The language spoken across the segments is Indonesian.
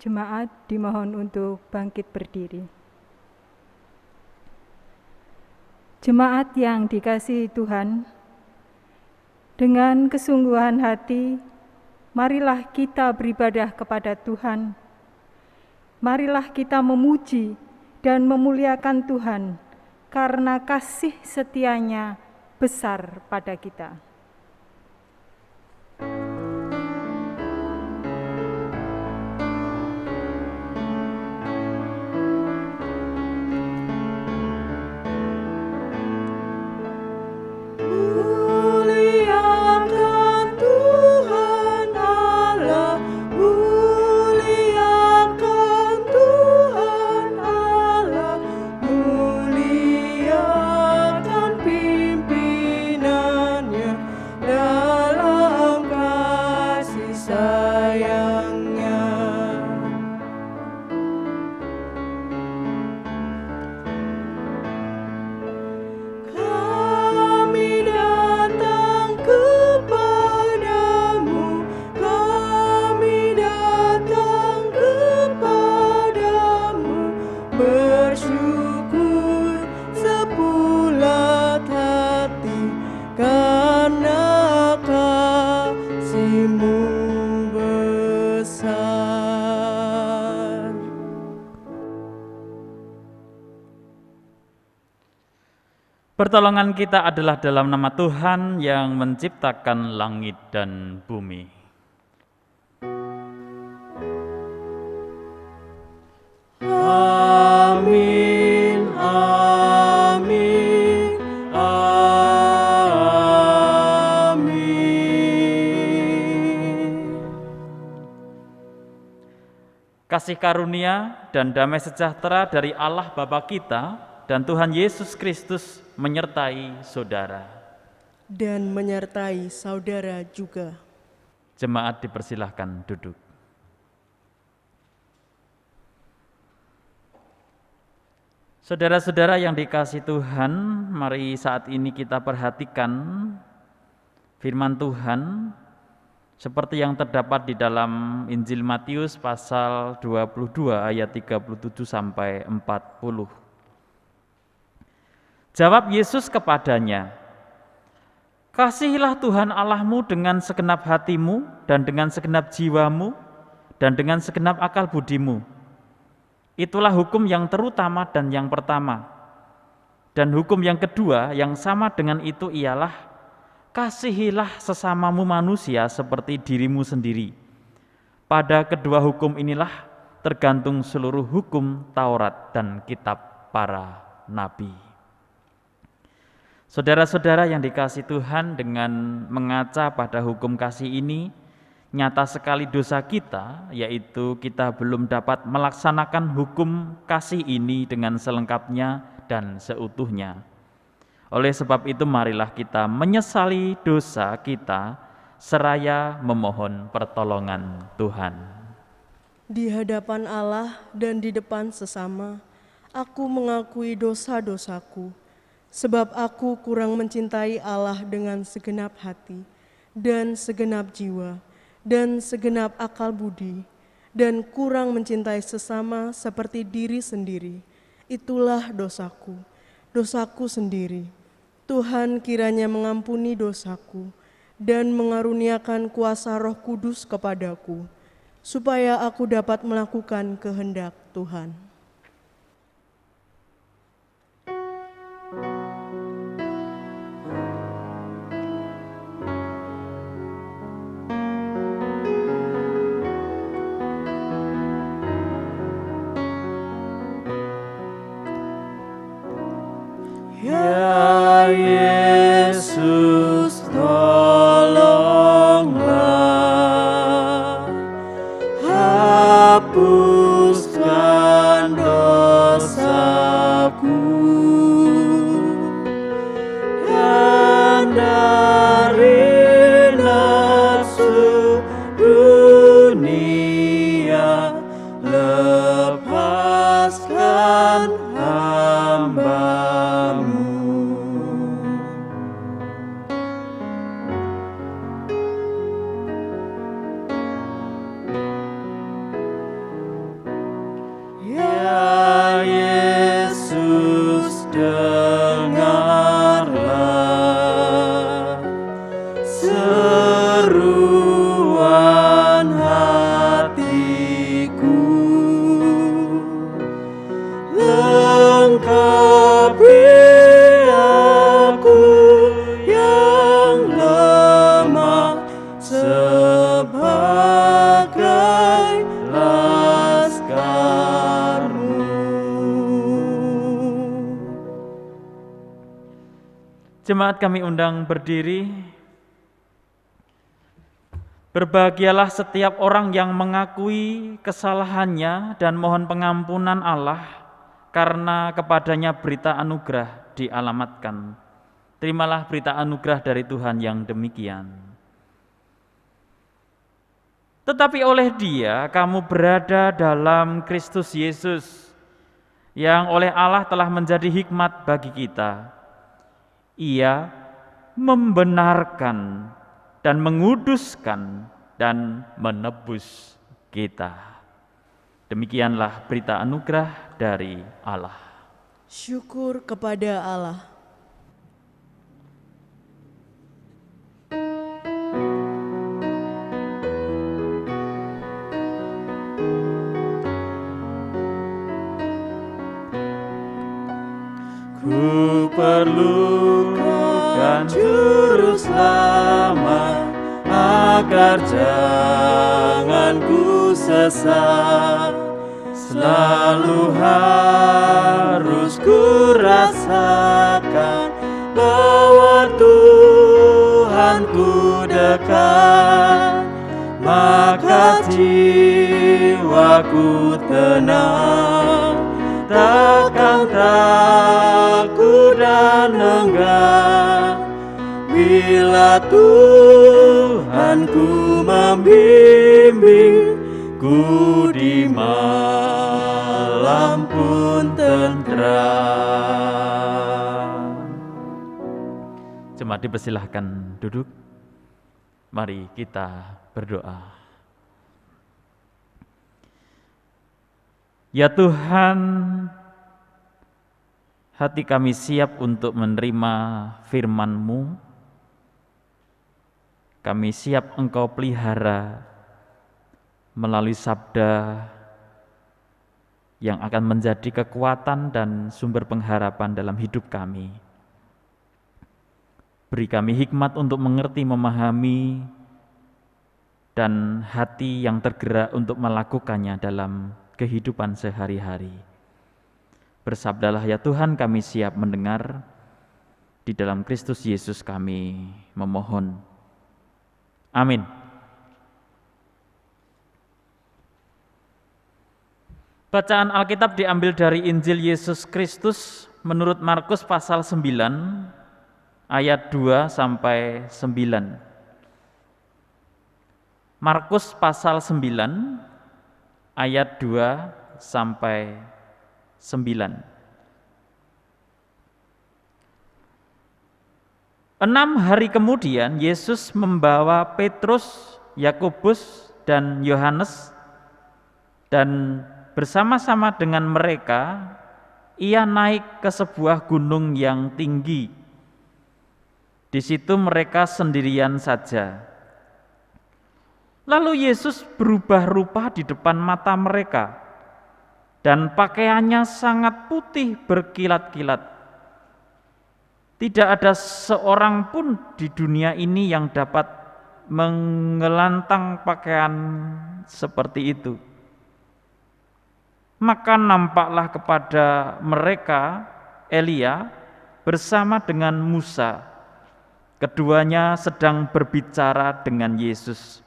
Jemaat dimohon untuk bangkit berdiri. Jemaat yang dikasihi Tuhan, dengan kesungguhan hati, marilah kita beribadah kepada Tuhan. Marilah kita memuji dan memuliakan Tuhan, karena kasih setianya besar pada kita. Pertolongan kita adalah dalam nama Tuhan yang menciptakan langit dan bumi. Amin, amin, amin. Kasih karunia dan damai sejahtera dari Allah Bapa kita dan Tuhan Yesus Kristus menyertai saudara. Dan menyertai saudara juga. Jemaat dipersilahkan duduk. Saudara-saudara yang dikasihi Tuhan, mari saat ini kita perhatikan firman Tuhan seperti yang terdapat di dalam Injil Matius pasal 22 ayat 37 sampai 40. Jawab Yesus kepadanya, "Kasihilah Tuhan Allahmu dengan segenap hatimu dan dengan segenap jiwamu dan dengan segenap akal budimu. Itulah hukum yang terutama dan yang pertama. Dan hukum yang kedua yang sama dengan itu ialah, kasihilah sesamamu manusia seperti dirimu sendiri. Pada kedua hukum inilah tergantung seluruh hukum Taurat dan kitab para nabi." Saudara-saudara yang dikasihi Tuhan, dengan mengaca pada hukum kasih ini, nyata sekali dosa kita, yaitu kita belum dapat melaksanakan hukum kasih ini dengan selengkapnya dan seutuhnya. Oleh sebab itu marilah kita menyesali dosa kita, seraya memohon pertolongan Tuhan. Di hadapan Allah dan di depan sesama, aku mengakui dosa-dosaku, sebab aku kurang mencintai Allah dengan segenap hati, dan segenap jiwa, dan segenap akal budi, dan kurang mencintai sesama seperti diri sendiri. Itulah dosaku, dosaku sendiri. Tuhan kiranya mengampuni dosaku, dan mengaruniakan kuasa Roh Kudus kepadaku, supaya aku dapat melakukan kehendak Tuhan. Ya Yesus, tolonglah, hapuskan dosaku, dan dari nafsu dunia lepaskan hamba-Mu. dengarlah seruan hatiku, lengkapi aku yang lemah sebagai laskarmu. Jemaat kami undang berdiri. Berbahagialah setiap orang yang mengakui kesalahannya dan mohon pengampunan Allah, karena kepadanya berita anugerah dialamatkan. Terimalah berita anugerah dari Tuhan yang demikian. Tetapi oleh Dia kamu berada dalam Kristus Yesus, yang oleh Allah telah menjadi hikmat bagi kita. Ia membenarkan dan menguduskan dan menebus kita. Demikianlah berita anugerah dari Allah. Syukur kepada Allah. Ku perlukan juru selamat agar jangan ku sesat. Selalu harus ku rasakan bahwa Tuhanku dekat, maka jiwaku tenang, takkan takut dan enggak bila Tuhanku membimbingku di malam pun tentram. Jemaat dipersilahkan duduk. Mari kita berdoa. Ya Tuhan, hati kami siap untuk menerima firman-Mu. Kami siap Engkau pelihara melalui sabda yang akan menjadi kekuatan dan sumber pengharapan dalam hidup kami. Beri kami hikmat untuk mengerti, memahami, dan hati yang tergerak untuk melakukannya dalam kehidupan sehari-hari. Bersabdalah ya Tuhan, kami siap mendengar. Di dalam Kristus Yesus kami memohon. Amin. Bacaan Alkitab diambil dari Injil Yesus Kristus menurut Markus pasal 9 ayat 2 sampai 9. Markus pasal 9 ayat 2 sampai 9. 6 hari kemudian Yesus membawa Petrus, Yakobus, dan Yohanes, dan bersama-sama dengan mereka ia naik ke sebuah gunung yang tinggi. Di situ mereka sendirian saja. Lalu Yesus berubah rupa di depan mata mereka, dan pakaiannya sangat putih berkilat-kilat. Tidak ada seorang pun di dunia ini yang dapat mengelantang pakaian seperti itu. Maka nampaklah kepada mereka Elia bersama dengan Musa. Keduanya sedang berbicara dengan Yesus.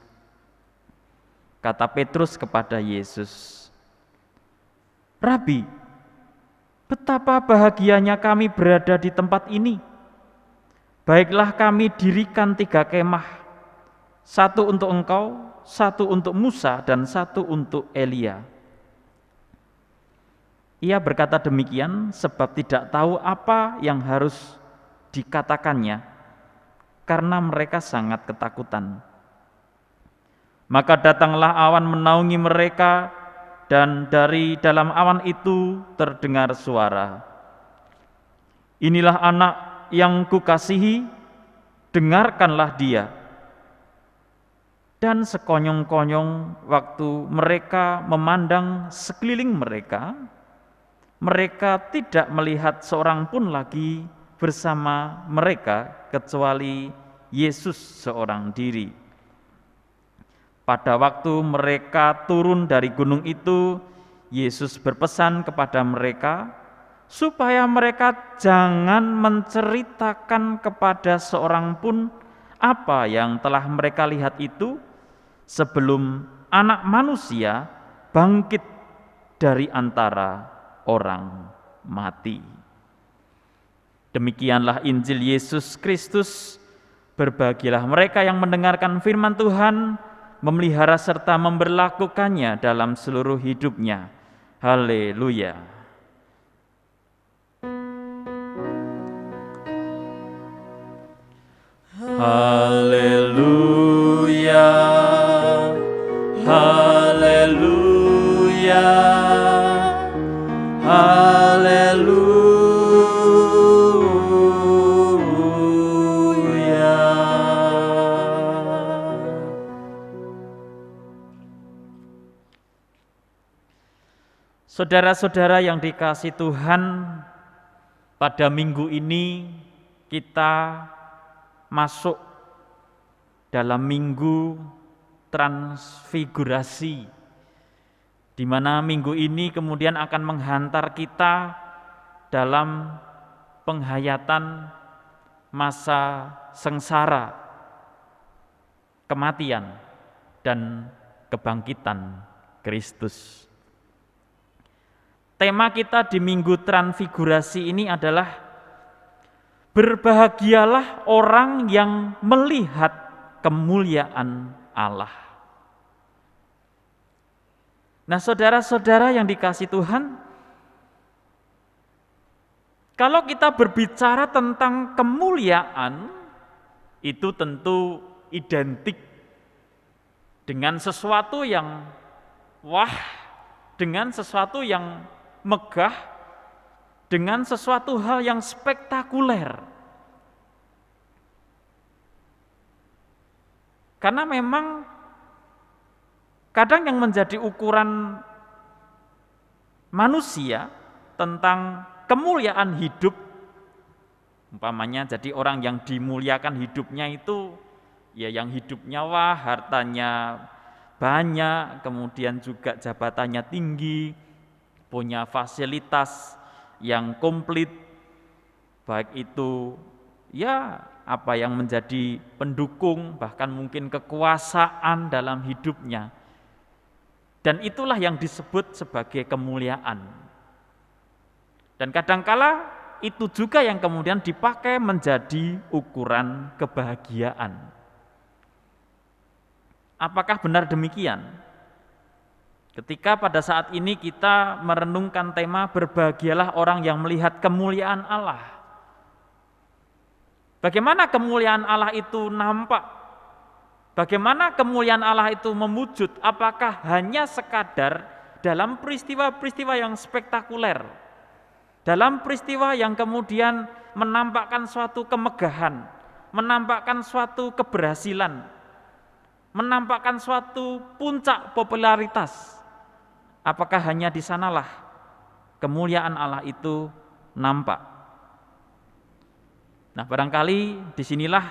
Kata Petrus kepada Yesus, "Rabi, betapa bahagianya kami berada di tempat ini. Baiklah kami dirikan 3 kemah, 1 untuk engkau, 1 untuk Musa, dan 1 untuk Elia." Ia berkata demikian sebab tidak tahu apa yang harus dikatakannya, karena mereka sangat ketakutan. Maka datanglah awan menaungi mereka, dan dari dalam awan itu terdengar suara, Inilah anak yang kukasihi, dengarkanlah dia. Dan sekonyong-konyong waktu mereka memandang sekeliling mereka, mereka tidak melihat seorang pun lagi bersama mereka kecuali Yesus seorang diri. Pada waktu mereka turun dari gunung itu, Yesus berpesan kepada mereka supaya mereka jangan menceritakan kepada seorang pun apa yang telah mereka lihat itu sebelum Anak Manusia bangkit dari antara orang mati. Demikianlah Injil Yesus Kristus. Berbahagialah mereka yang mendengarkan firman Tuhan, memelihara serta memberlakukannya dalam seluruh hidupnya. Haleluya. Haleluya, haleluya, haleluya. Saudara-saudara yang dikasihi Tuhan, pada minggu ini kita masuk dalam minggu transfigurasi, di mana minggu ini kemudian akan menghantar kita dalam penghayatan masa sengsara, kematian, dan kebangkitan Kristus. Tema kita di minggu transfigurasi ini adalah berbahagialah orang yang melihat kemuliaan Allah. Nah, saudara-saudara yang dikasihi Tuhan, kalau kita berbicara tentang kemuliaan, itu tentu identik dengan sesuatu yang wah, dengan sesuatu yang megah, dengan sesuatu hal yang spektakuler. Karena memang kadang yang menjadi ukuran manusia tentang kemuliaan hidup, umpamanya jadi orang yang dimuliakan hidupnya itu ya yang hidupnya wah, hartanya banyak, kemudian juga jabatannya tinggi, punya fasilitas yang komplit, baik itu ya apa yang menjadi pendukung, bahkan mungkin kekuasaan dalam hidupnya. Dan itulah yang disebut sebagai kemuliaan. Dan kadangkala itu juga yang kemudian dipakai menjadi ukuran kebahagiaan. Apakah benar demikian? Ketika pada saat ini kita merenungkan tema berbahagialah orang yang melihat kemuliaan Allah. Bagaimana kemuliaan Allah itu nampak? Bagaimana kemuliaan Allah itu memujud? Apakah hanya sekadar dalam peristiwa-peristiwa yang spektakuler? Dalam peristiwa yang kemudian menampakkan suatu kemegahan, menampakkan suatu keberhasilan, menampakkan suatu puncak popularitas? Apakah hanya di sanalah kemuliaan Allah itu nampak? Nah, barangkali disinilah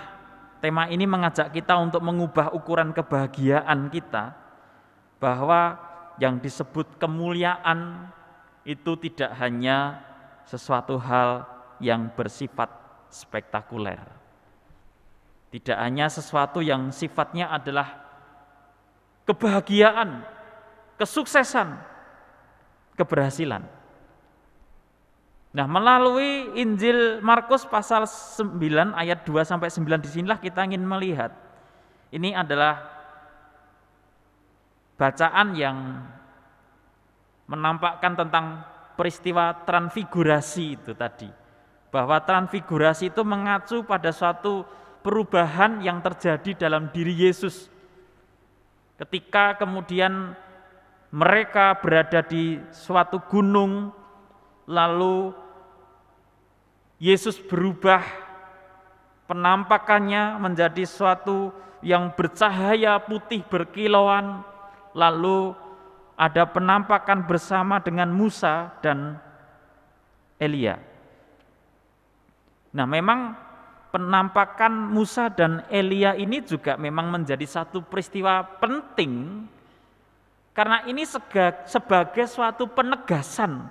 tema ini mengajak kita untuk mengubah ukuran kebahagiaan kita, bahwa yang disebut kemuliaan itu tidak hanya sesuatu hal yang bersifat spektakuler, tidak hanya sesuatu yang sifatnya adalah kebahagiaan, kesuksesan, keberhasilan. Nah, melalui Injil Markus pasal 9 ayat 2 sampai 9 disinilah kita ingin melihat. Ini adalah bacaan yang menampakkan tentang peristiwa transfigurasi itu tadi. Bahwa transfigurasi itu mengacu pada suatu perubahan yang terjadi dalam diri Yesus. Ketika kemudian mereka berada di suatu gunung, lalu Yesus berubah, penampakannya menjadi suatu yang bercahaya putih berkilauan, lalu ada penampakan bersama dengan Musa dan Elia. Nah, memang penampakan Musa dan Elia ini juga memang menjadi satu peristiwa penting karena ini sebagai suatu penegasan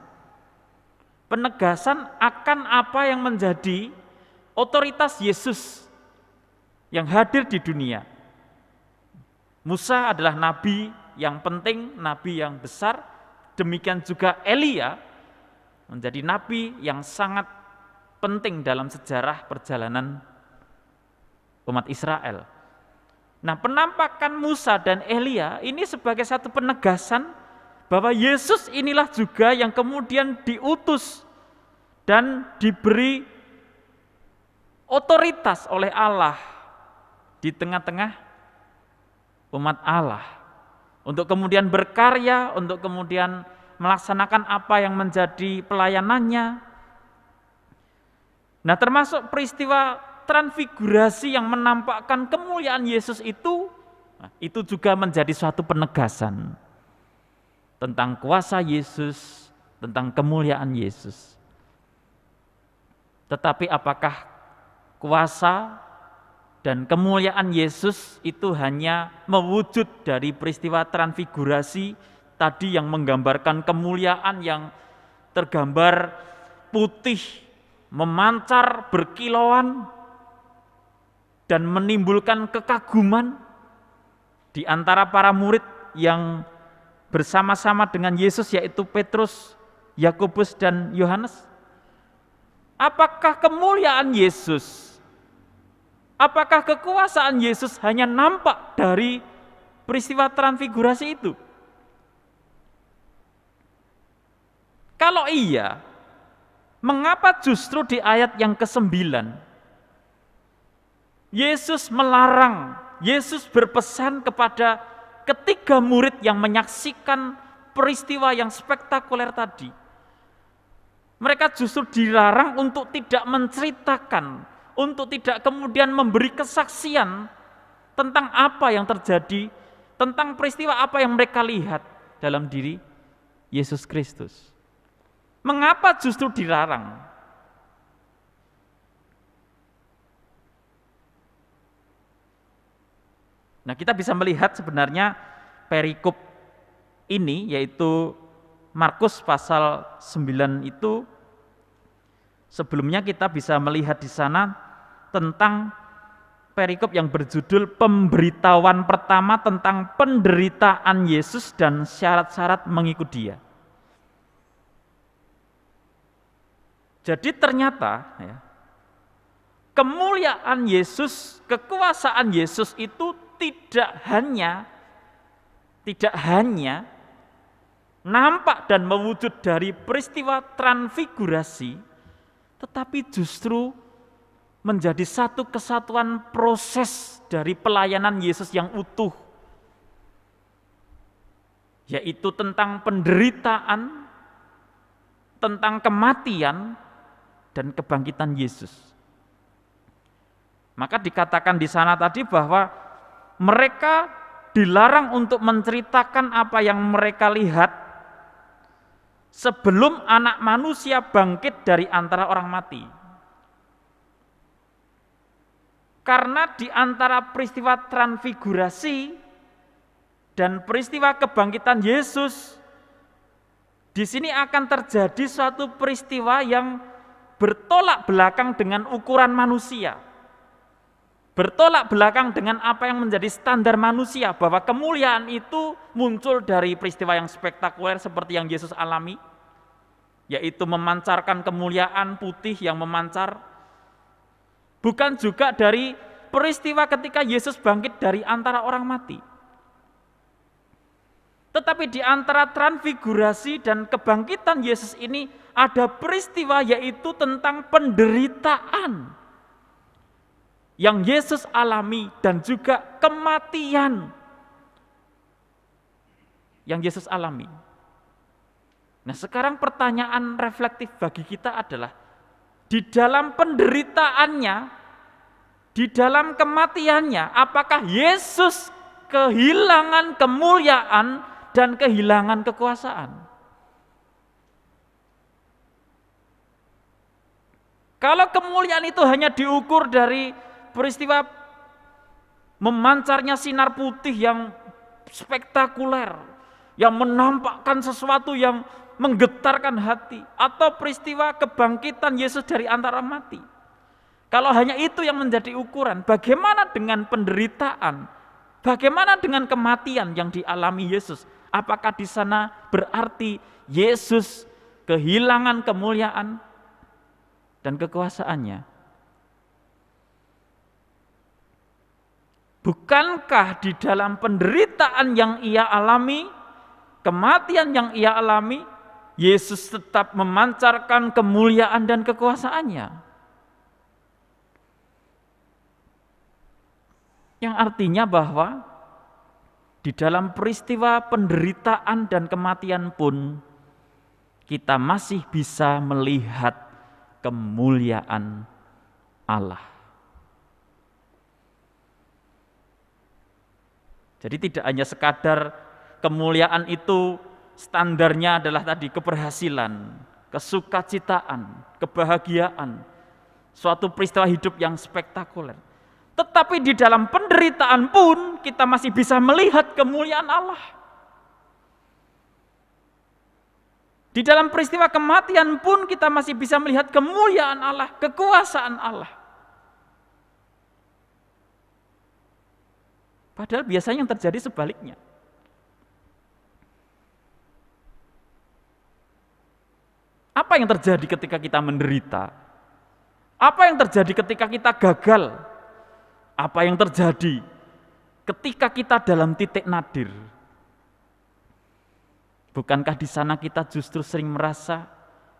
akan apa yang menjadi otoritas Yesus yang hadir di dunia. Musa adalah nabi yang penting, nabi yang besar, demikian juga Elia menjadi nabi yang sangat penting dalam sejarah perjalanan umat Israel. Nah, penampakan Musa dan Elia ini sebagai satu penegasan bahwa Yesus inilah juga yang kemudian diutus dan diberi otoritas oleh Allah di tengah-tengah umat Allah untuk kemudian berkarya, untuk kemudian melaksanakan apa yang menjadi pelayanannya. Nah, termasuk peristiwa transfigurasi yang menampakkan kemuliaan Yesus itu juga menjadi suatu penegasan tentang kuasa Yesus, tentang kemuliaan Yesus. Tetapi apakah kuasa dan kemuliaan Yesus itu hanya mewujud dari peristiwa transfigurasi tadi yang menggambarkan kemuliaan yang tergambar putih, memancar, berkilauan, dan menimbulkan kekaguman di antara para murid yang bersama-sama dengan Yesus, yaitu Petrus, Yakobus, dan Yohanes? Apakah kemuliaan Yesus, apakah kekuasaan Yesus hanya nampak dari peristiwa transfigurasi itu? Kalau iya, mengapa justru di ayat yang ke-9 Yesus melarang, Yesus berpesan kepada ketiga murid yang menyaksikan peristiwa yang spektakuler tadi. Mereka justru dilarang untuk tidak menceritakan, untuk tidak kemudian memberi kesaksian tentang apa yang terjadi, tentang peristiwa apa yang mereka lihat dalam diri Yesus Kristus. Mengapa justru dilarang? Nah, kita bisa melihat sebenarnya perikop ini, yaitu Markus pasal 9 itu, sebelumnya kita bisa melihat di sana tentang perikop yang berjudul pemberitahuan pertama tentang penderitaan Yesus dan syarat-syarat mengikut Dia. Jadi ternyata kemuliaan Yesus, kekuasaan Yesus itu tidak hanya nampak dan mewujud dari peristiwa transfigurasi, tetapi justru menjadi satu kesatuan proses dari pelayanan Yesus yang utuh, yaitu tentang penderitaan, tentang kematian, dan kebangkitan Yesus. Maka dikatakan di sana tadi bahwa mereka dilarang untuk menceritakan apa yang mereka lihat sebelum Anak Manusia bangkit dari antara orang mati. Karena di antara peristiwa transfigurasi dan peristiwa kebangkitan Yesus, di sini akan terjadi suatu peristiwa yang bertolak belakang dengan ukuran manusia. Bertolak belakang dengan apa yang menjadi standar manusia, bahwa kemuliaan itu muncul dari peristiwa yang spektakuler seperti yang Yesus alami, yaitu memancarkan kemuliaan putih yang memancar. Bukan juga dari peristiwa ketika Yesus bangkit dari antara orang mati. Tetapi di antara transfigurasi dan kebangkitan Yesus ini ada peristiwa, yaitu tentang penderitaan yang Yesus alami dan juga kematian yang Yesus alami. Nah, sekarang pertanyaan reflektif bagi kita adalah, di dalam penderitaannya, di dalam kematiannya, apakah Yesus kehilangan kemuliaan dan kehilangan kekuasaan? Kalau kemuliaan itu hanya diukur dari peristiwa memancarnya sinar putih yang spektakuler, yang menampakkan sesuatu yang menggetarkan hati, atau peristiwa kebangkitan Yesus dari antara mati. Kalau hanya itu yang menjadi ukuran, bagaimana dengan penderitaan? Bagaimana dengan kematian yang dialami Yesus? Apakah di sana berarti Yesus kehilangan kemuliaan dan kekuasaannya? Bukankah di dalam penderitaan yang ia alami, kematian yang ia alami, Yesus tetap memancarkan kemuliaan dan kekuasaannya? Yang artinya bahwa di dalam peristiwa penderitaan dan kematian pun kita masih bisa melihat kemuliaan Allah. Jadi tidak hanya sekadar kemuliaan itu standarnya adalah tadi keberhasilan, kesukacitaan, kebahagiaan, suatu peristiwa hidup yang spektakuler. Tetapi di dalam penderitaan pun kita masih bisa melihat kemuliaan Allah. Di dalam peristiwa kematian pun kita masih bisa melihat kemuliaan Allah, kekuasaan Allah. Padahal biasanya yang terjadi sebaliknya. Apa yang terjadi ketika kita menderita? Apa yang terjadi ketika kita gagal? Apa yang terjadi ketika kita dalam titik nadir? Bukankah di sana kita justru sering merasa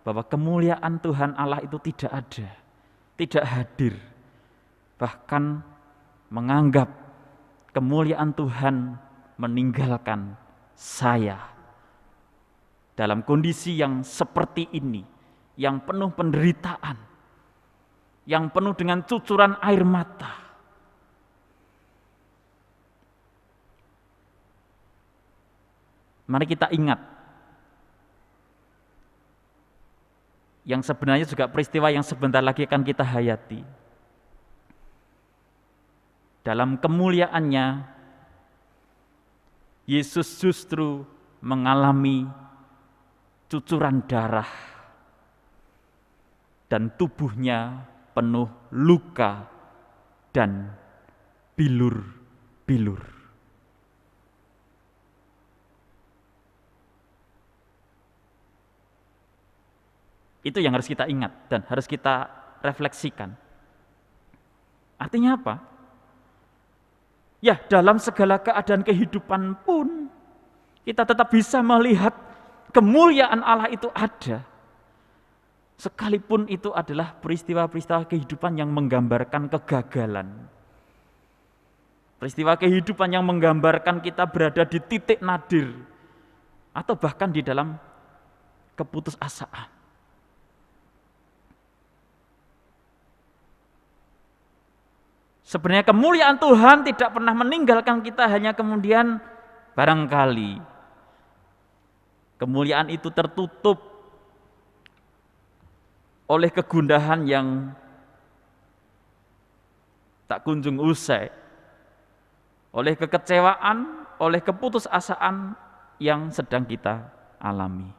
bahwa kemuliaan Tuhan Allah itu tidak ada, tidak hadir, bahkan menganggap kemuliaan Tuhan meninggalkan saya dalam kondisi yang seperti ini, yang penuh penderitaan, yang penuh dengan cucuran air mata. Mari kita ingat yang sebenarnya juga peristiwa yang sebentar lagi akan kita hayati. Dalam kemuliaannya, Yesus justru mengalami cucuran darah dan tubuhnya penuh luka dan bilur-bilur. Itu yang harus kita ingat dan harus kita refleksikan. Artinya apa? Ya, dalam segala keadaan kehidupan pun kita tetap bisa melihat kemuliaan Allah itu ada. Sekalipun itu adalah peristiwa-peristiwa kehidupan yang menggambarkan kegagalan. Peristiwa kehidupan yang menggambarkan kita berada di titik nadir atau bahkan di dalam keputusasaan. Sebenarnya kemuliaan Tuhan tidak pernah meninggalkan kita, hanya kemudian barangkali kemuliaan itu tertutup oleh kegundahan yang tak kunjung usai, oleh kekecewaan, oleh keputusasaan yang sedang kita alami.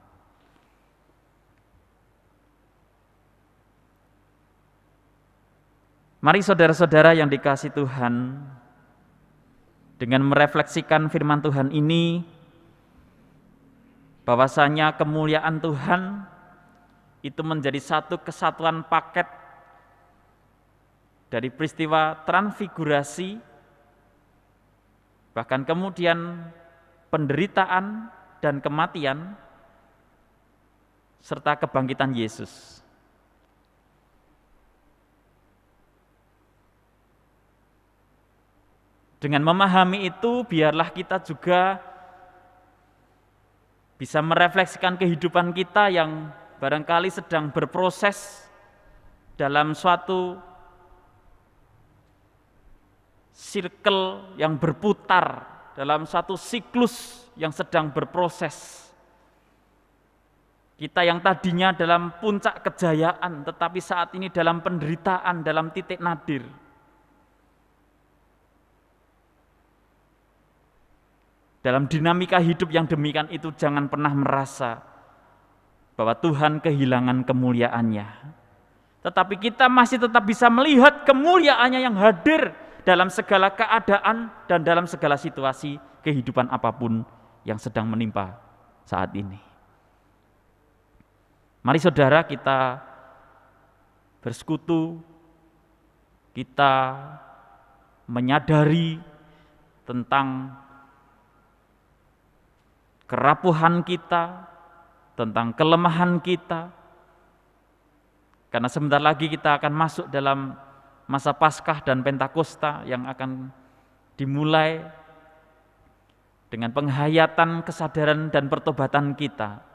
Mari saudara-saudara yang dikasihi Tuhan, dengan merefleksikan firman Tuhan ini, bahwasanya kemuliaan Tuhan itu menjadi satu kesatuan paket dari peristiwa transfigurasi, bahkan kemudian penderitaan dan kematian, serta kebangkitan Yesus. Dengan memahami itu, biarlah kita juga bisa merefleksikan kehidupan kita yang barangkali sedang berproses dalam suatu circle yang berputar, dalam satu siklus yang sedang berproses. Kita yang tadinya dalam puncak kejayaan, tetapi saat ini dalam penderitaan, dalam titik nadir. Dalam dinamika hidup yang demikian itu, jangan pernah merasa bahwa Tuhan kehilangan kemuliaannya. Tetapi kita masih tetap bisa melihat kemuliaannya yang hadir dalam segala keadaan dan dalam segala situasi kehidupan apapun yang sedang menimpa saat ini. Mari saudara, kita bersekutu, kita menyadari tentang kerapuhan kita, tentang kelemahan kita. Karena sebentar lagi kita akan masuk dalam masa Paskah dan Pentakosta yang akan dimulai dengan penghayatan kesadaran dan pertobatan kita.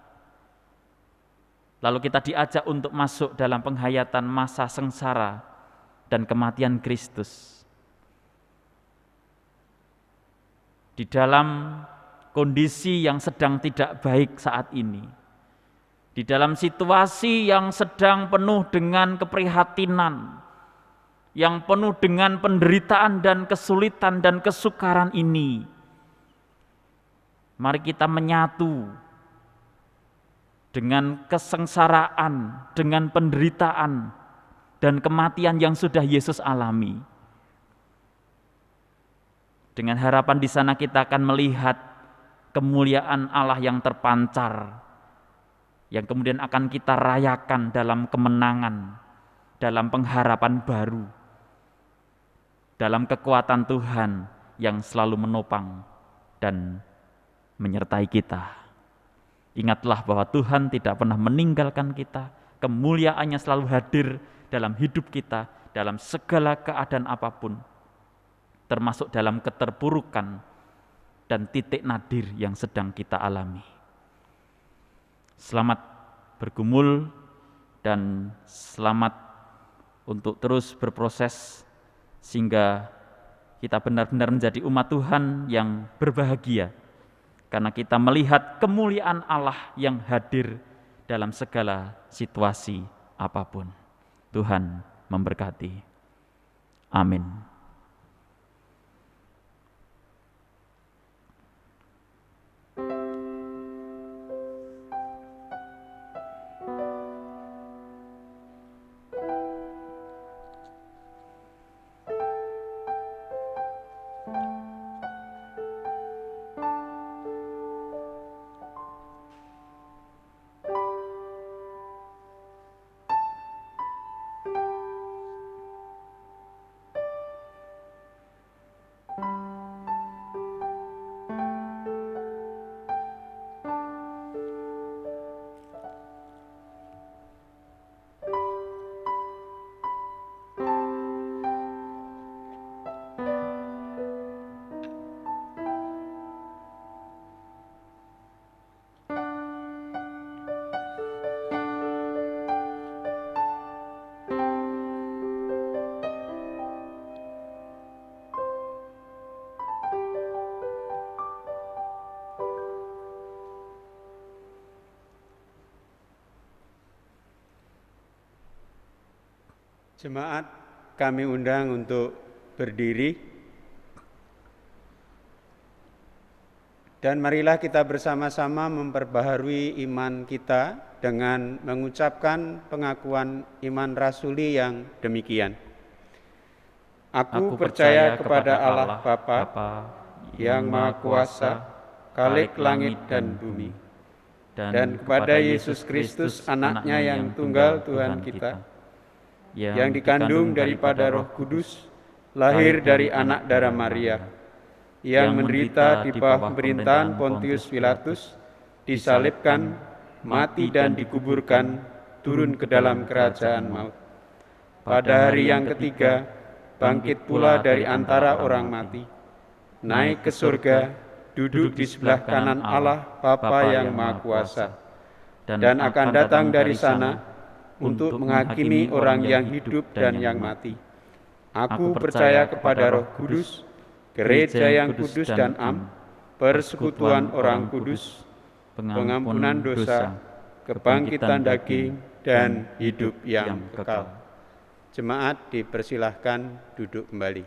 Lalu kita diajak untuk masuk dalam penghayatan masa sengsara dan kematian Kristus. Di dalam kondisi yang sedang tidak baik saat ini, di dalam situasi yang sedang penuh dengan keprihatinan, yang penuh dengan penderitaan dan kesulitan dan kesukaran ini, mari kita menyatu dengan kesengsaraan, dengan penderitaan dan kematian yang sudah Yesus alami. Dengan harapan di sana kita akan melihat kemuliaan Allah yang terpancar, yang kemudian akan kita rayakan dalam kemenangan, dalam pengharapan baru, dalam kekuatan Tuhan yang selalu menopang dan menyertai kita. Ingatlah bahwa Tuhan tidak pernah meninggalkan kita, kemuliaannya selalu hadir dalam hidup kita, dalam segala keadaan apapun, termasuk dalam keterpurukan dan titik nadir yang sedang kita alami. Selamat bergumul dan selamat untuk terus berproses sehingga kita benar-benar menjadi umat Tuhan yang berbahagia karena kita melihat kemuliaan Allah yang hadir dalam segala situasi apapun. Tuhan memberkati. Amin. Jemaat, kami undang untuk berdiri dan marilah kita bersama-sama memperbaharui iman kita dengan mengucapkan pengakuan iman rasuli yang demikian. Aku percaya kepada Allah Bapa yang Maha Kuasa, Khalik langit dan bumi, dan kepada Yesus Kristus anaknya yang tunggal Tuhan kita, yang dikandung daripada Roh Kudus, lahir dari anak darah Maria, yang menderita di bawah pemerintahan Pontius Pilatus, disalibkan, mati dan dikuburkan, turun ke dalam kerajaan maut. Pada hari yang ketiga, bangkit pula dari antara orang mati, naik ke surga, duduk di sebelah kanan Allah Bapa yang Maha Kuasa, dan akan datang dari sana untuk menghakimi orang yang hidup dan yang mati. Aku percaya kepada Roh Kudus, gereja yang kudus dan am, persekutuan orang kudus, pengampunan dosa, kebangkitan daging, dan hidup yang kekal. Jemaat dipersilahkan duduk kembali.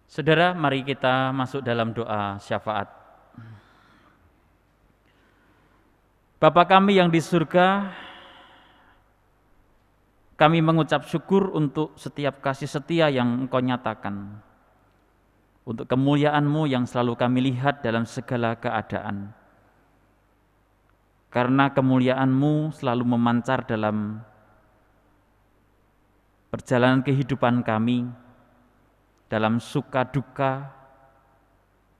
Saudara, mari kita masuk dalam doa syafaat. Bapa kami yang di surga, kami mengucap syukur untuk setiap kasih setia yang Engkau nyatakan, untuk kemuliaan-Mu yang selalu kami lihat dalam segala keadaan. Karena kemuliaan-Mu selalu memancar dalam perjalanan kehidupan kami, dalam suka duka,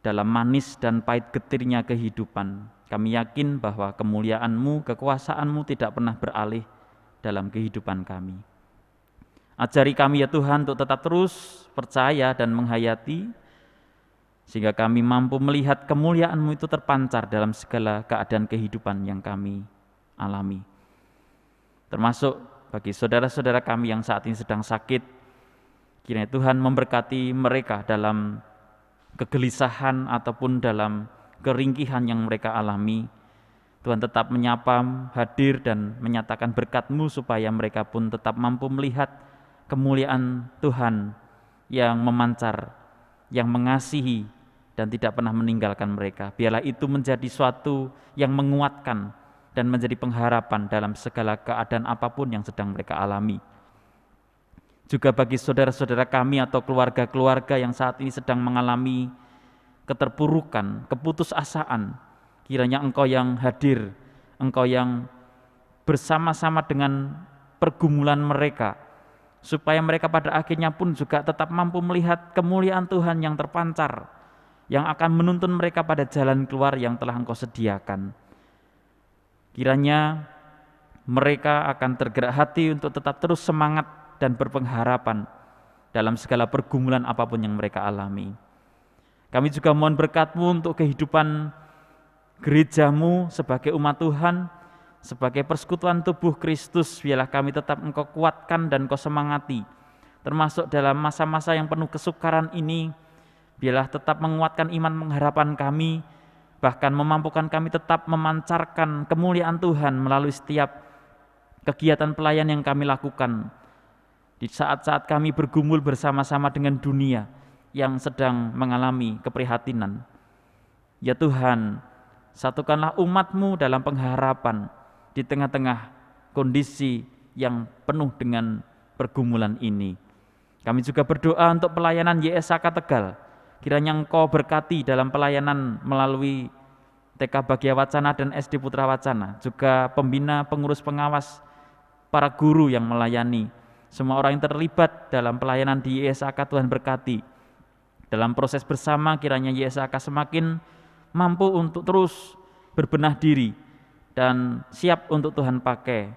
dalam manis dan pahit getirnya kehidupan. Kami yakin bahwa kemuliaan-Mu, kekuasaan-Mu tidak pernah beralih dalam kehidupan kami. Ajari kami ya Tuhan untuk tetap terus percaya dan menghayati, sehingga kami mampu melihat kemuliaan-Mu itu terpancar dalam segala keadaan kehidupan yang kami alami. Termasuk bagi saudara-saudara kami yang saat ini sedang sakit, kiranya Tuhan memberkati mereka dalam kegelisahan ataupun dalam keringkihan yang mereka alami. Tuhan tetap menyapa, hadir dan menyatakan berkat-Mu supaya mereka pun tetap mampu melihat kemuliaan Tuhan yang memancar, yang mengasihi dan tidak pernah meninggalkan mereka. Biarlah itu menjadi suatu yang menguatkan dan menjadi pengharapan dalam segala keadaan apapun yang sedang mereka alami. Juga bagi saudara-saudara kami atau keluarga-keluarga yang saat ini sedang mengalami keterpurukan, keputusasaan, kiranya Engkau yang hadir, Engkau yang bersama-sama dengan pergumulan mereka, supaya mereka pada akhirnya pun juga tetap mampu melihat kemuliaan Tuhan yang terpancar, yang akan menuntun mereka pada jalan keluar yang telah Engkau sediakan. Kiranya mereka akan tergerak hati untuk tetap terus semangat dan berpengharapan dalam segala pergumulan apapun yang mereka alami. Kami juga mohon berkat-Mu untuk kehidupan gereja-Mu sebagai umat Tuhan, sebagai persekutuan tubuh Kristus. Biarlah kami tetap Engkau kuatkan dan Engkau semangati, termasuk dalam masa-masa yang penuh kesukaran ini. Biarlah tetap menguatkan iman pengharapan kami, bahkan memampukan kami tetap memancarkan kemuliaan Tuhan melalui setiap kegiatan pelayan yang kami lakukan. Di saat-saat kami bergumul bersama-sama dengan dunia yang sedang mengalami keprihatinan. Ya Tuhan, satukanlah umat-Mu dalam pengharapan di tengah-tengah kondisi yang penuh dengan pergumulan ini. Kami juga berdoa untuk pelayanan YSAK Tegal. Kiranya Engkau berkati dalam pelayanan melalui TK Bagya Wacana dan SD Putra Wacana, juga pembina, pengurus, pengawas, para guru yang melayani. Semua orang yang terlibat dalam pelayanan di YSAK Tuhan berkati. Dalam proses bersama kiranya YSAK semakin mampu untuk terus berbenah diri dan siap untuk Tuhan pakai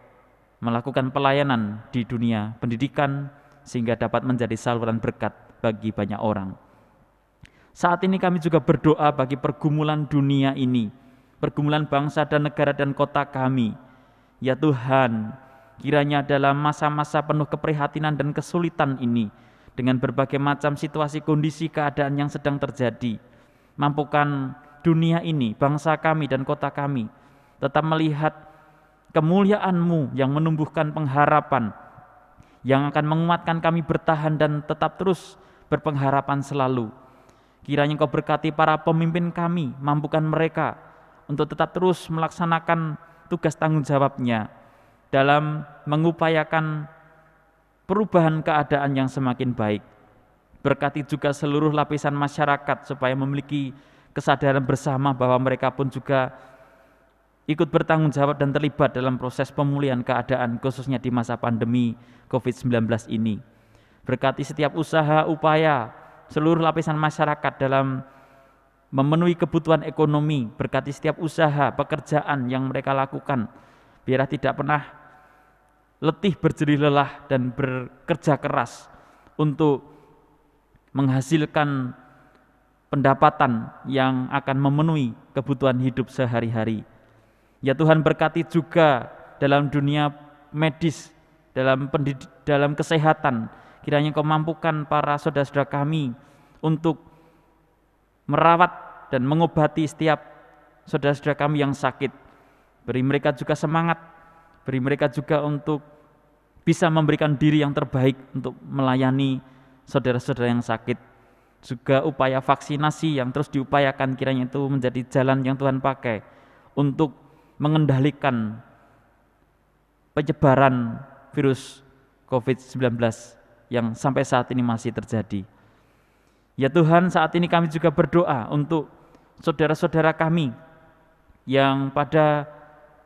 melakukan pelayanan di dunia pendidikan sehingga dapat menjadi saluran berkat bagi banyak orang. Saat ini kami juga berdoa bagi pergumulan dunia ini, pergumulan bangsa dan negara dan kota kami. Ya Tuhan, kiranya dalam masa-masa penuh keprihatinan dan kesulitan ini, dengan berbagai macam situasi, kondisi, keadaan yang sedang terjadi, mampukan dunia ini, bangsa kami dan kota kami, tetap melihat kemuliaan-Mu yang menumbuhkan pengharapan, yang akan menguatkan kami bertahan dan tetap terus berpengharapan selalu. Kiranya Engkau berkati para pemimpin kami, mampukan mereka untuk tetap terus melaksanakan tugas tanggung jawabnya dalam mengupayakan perubahan keadaan yang semakin baik. Berkati juga seluruh lapisan masyarakat supaya memiliki kesadaran bersama bahwa mereka pun juga ikut bertanggung jawab dan terlibat dalam proses pemulihan keadaan khususnya di masa pandemi COVID-19 ini. Berkati setiap usaha, upaya seluruh lapisan masyarakat dalam memenuhi kebutuhan ekonomi. Berkati setiap usaha, pekerjaan yang mereka lakukan. Biarlah tidak pernah letih berjerih lelah dan bekerja keras untuk menghasilkan pendapatan yang akan memenuhi kebutuhan hidup sehari-hari. Ya Tuhan, berkati juga dalam dunia medis, dalam kesehatan. Kiranya Engkau mampukan para saudara-saudara kami untuk merawat dan mengobati setiap saudara-saudara kami yang sakit. Beri mereka juga semangat, beri mereka juga untuk bisa memberikan diri yang terbaik untuk melayani saudara-saudara yang sakit. Juga upaya vaksinasi yang terus diupayakan, kiranya itu menjadi jalan yang Tuhan pakai untuk mengendalikan penyebaran virus COVID-19 yang sampai saat ini masih terjadi. Ya Tuhan, saat ini kami juga berdoa untuk saudara-saudara kami yang pada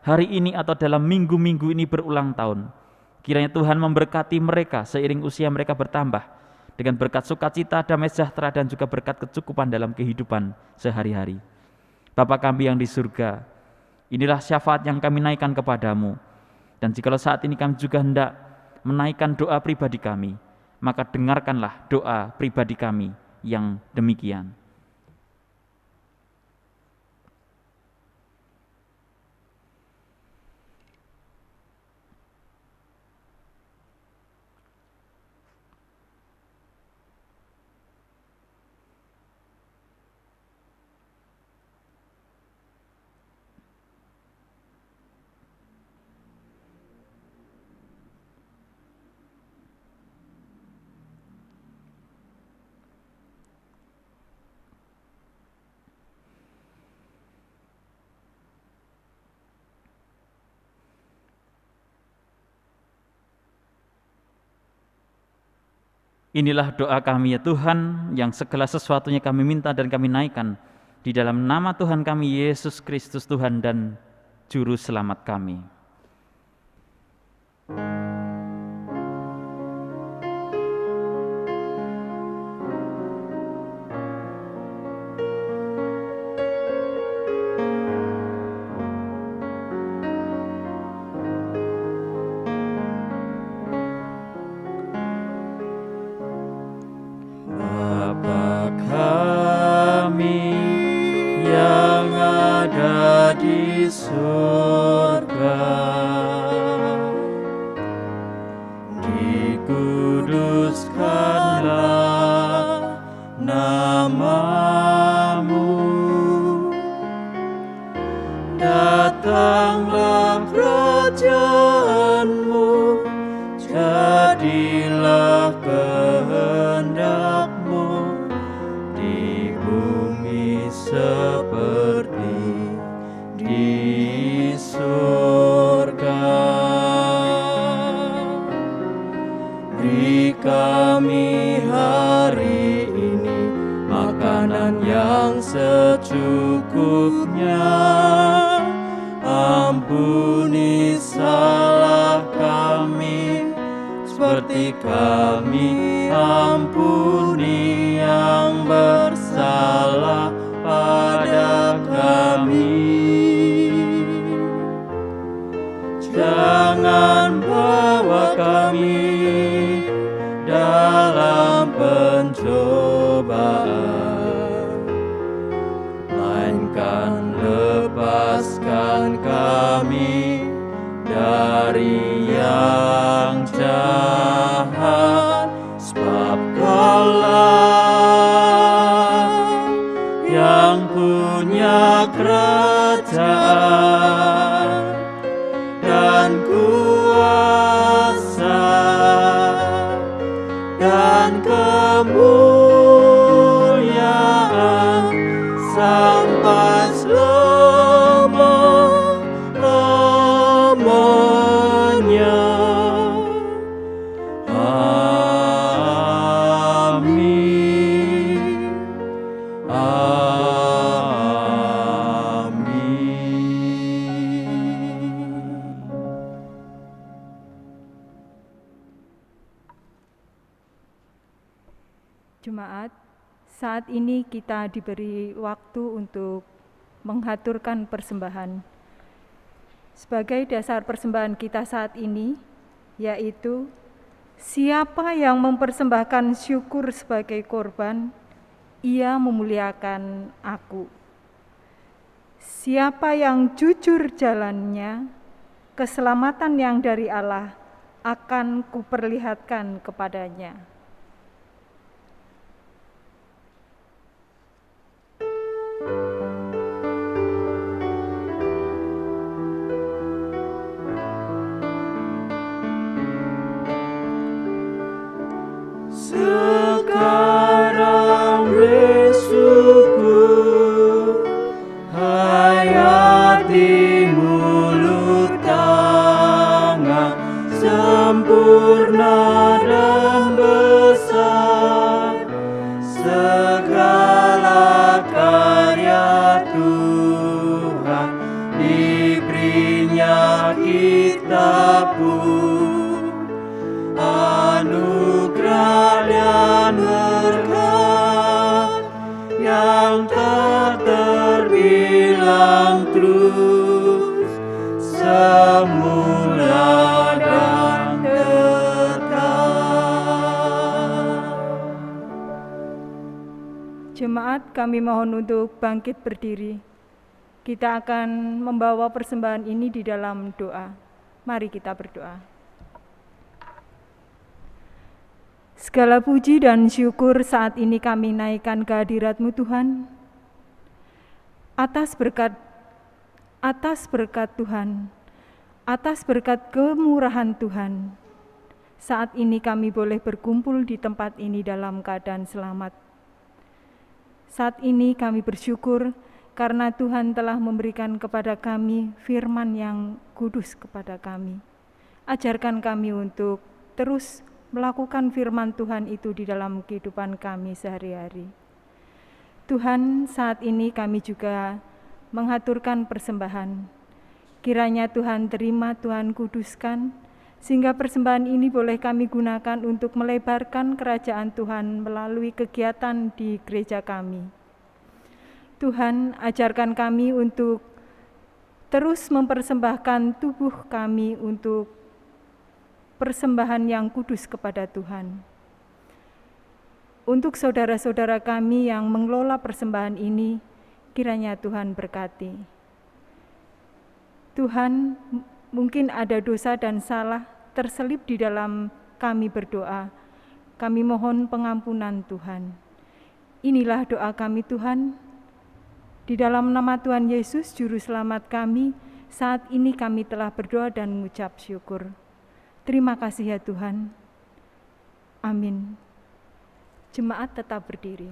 hari ini atau dalam minggu-minggu ini berulang tahun. Kiranya Tuhan memberkati mereka seiring usia mereka bertambah dengan berkat sukacita, damai sejahtera, dan juga berkat kecukupan dalam kehidupan sehari-hari. Bapa kami yang di surga, inilah syafaat yang kami naikkan kepadamu. Dan jikalau saat ini kami juga hendak menaikkan doa pribadi kami, maka dengarkanlah doa pribadi kami yang demikian. Inilah doa kami ya Tuhan, yang segala sesuatunya kami minta dan kami naikkan di dalam nama Tuhan kami Yesus Kristus, Tuhan dan Juru Selamat kami. Surga, dikuduskanlah namamu, datanglah kerajaanmu, jadilah kehendakmu di bumi seperti di surga. Beri kami hari ini makanan yang secukupnya. Ampuni salah kami seperti kami ampuni yang bersalah pada kami. Jangan bawa kami dalam pencobaan, melainkan lepaskan kami dari yang jahat. Sebab Kaulah yang punya kerajaan dan kuasa dan kemuliaan sampai selama-lamanya. Amin. Jemaat, saat ini kita diberi waktu untuk menghaturkan persembahan. Sebagai dasar persembahan kita saat ini, yaitu siapa yang mempersembahkan syukur sebagai korban, ia memuliakan aku. Siapa yang jujur jalannya, keselamatan yang dari Allah akan kuperlihatkan kepadanya. Sekarang bersyukur, hayati mulut tangan, sempurna dan besar, segala karya Tuhan, diberinya kita pun, anugerah dan berkat yang tak terbilang terus, semula dan kekal. Jemaat, kami mohon untuk bangkit berdiri. Kita akan membawa persembahan ini di dalam doa. Mari kita berdoa. Segala puji dan syukur saat ini kami naikkan kehadirat-Mu Tuhan, atas berkat Tuhan, atas berkat kemurahan Tuhan. Saat ini kami boleh berkumpul di tempat ini dalam keadaan selamat. Saat ini kami bersyukur karena Tuhan telah memberikan kepada kami firman yang kudus kepada kami. Ajarkan kami untuk terus melakukan firman Tuhan itu di dalam kehidupan kami sehari-hari. Tuhan, saat ini kami juga mengaturkan persembahan. Kiranya Tuhan terima, Tuhan kuduskan, sehingga persembahan ini boleh kami gunakan untuk melebarkan kerajaan Tuhan melalui kegiatan di gereja kami. Tuhan, ajarkan kami untuk terus mempersembahkan tubuh kami untuk persembahan yang kudus kepada Tuhan. Untuk saudara-saudara kami yang mengelola persembahan ini, kiranya Tuhan berkati. Tuhan, mungkin ada dosa dan salah terselip di dalam kami berdoa. Kami mohon pengampunan Tuhan. Inilah doa kami Tuhan. Di dalam nama Tuhan Yesus, Juru Selamat kami, saat ini kami telah berdoa dan mengucap syukur. Terima kasih ya Tuhan. Amin. Jemaat tetap berdiri.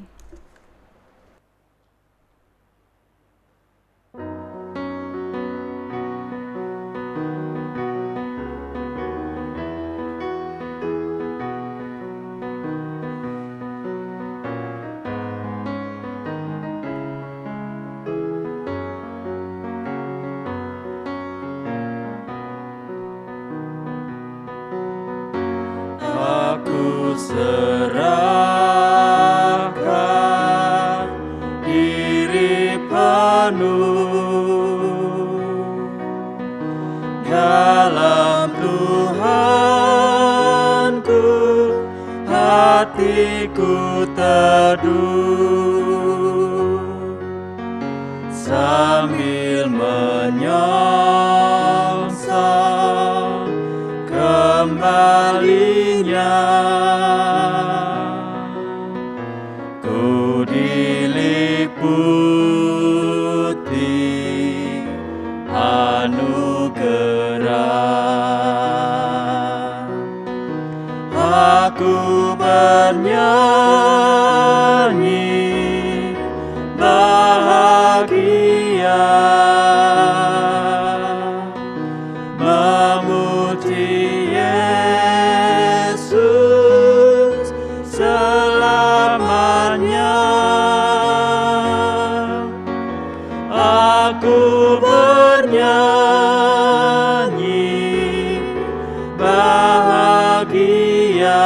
Aku serahkan diri penuh dalam Tuhanku, hatiku teduh sambil menyongsong kembalinya. Ku diliputi anugerah, aku bernyanyi bahagia, memuji Yesus selamanya. Aku bernyanyi bahagia,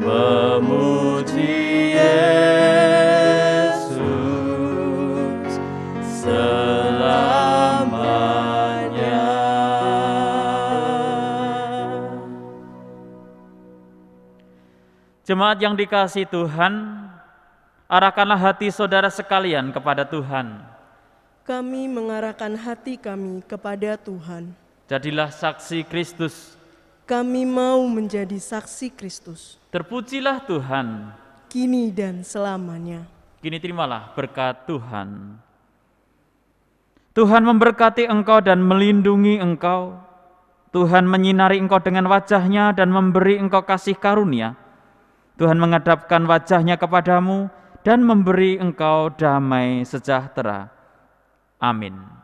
memuji Yesus selamanya. Jemaat yang dikasihi Tuhan, Arahkanlah hati saudara sekalian kepada Tuhan. Kami mengarahkan hati kami kepada Tuhan. Jadilah saksi Kristus. Kami mau menjadi saksi Kristus, Terpujilah Tuhan. kini dan selamanya. Kini terimalah berkat Tuhan. Tuhan memberkati engkau dan melindungi engkau. Tuhan menyinari engkau dengan wajah-Nya dan memberi engkau kasih karunia. Tuhan menghadapkan wajah-Nya kepadamu dan memberi engkau damai sejahtera. Amin.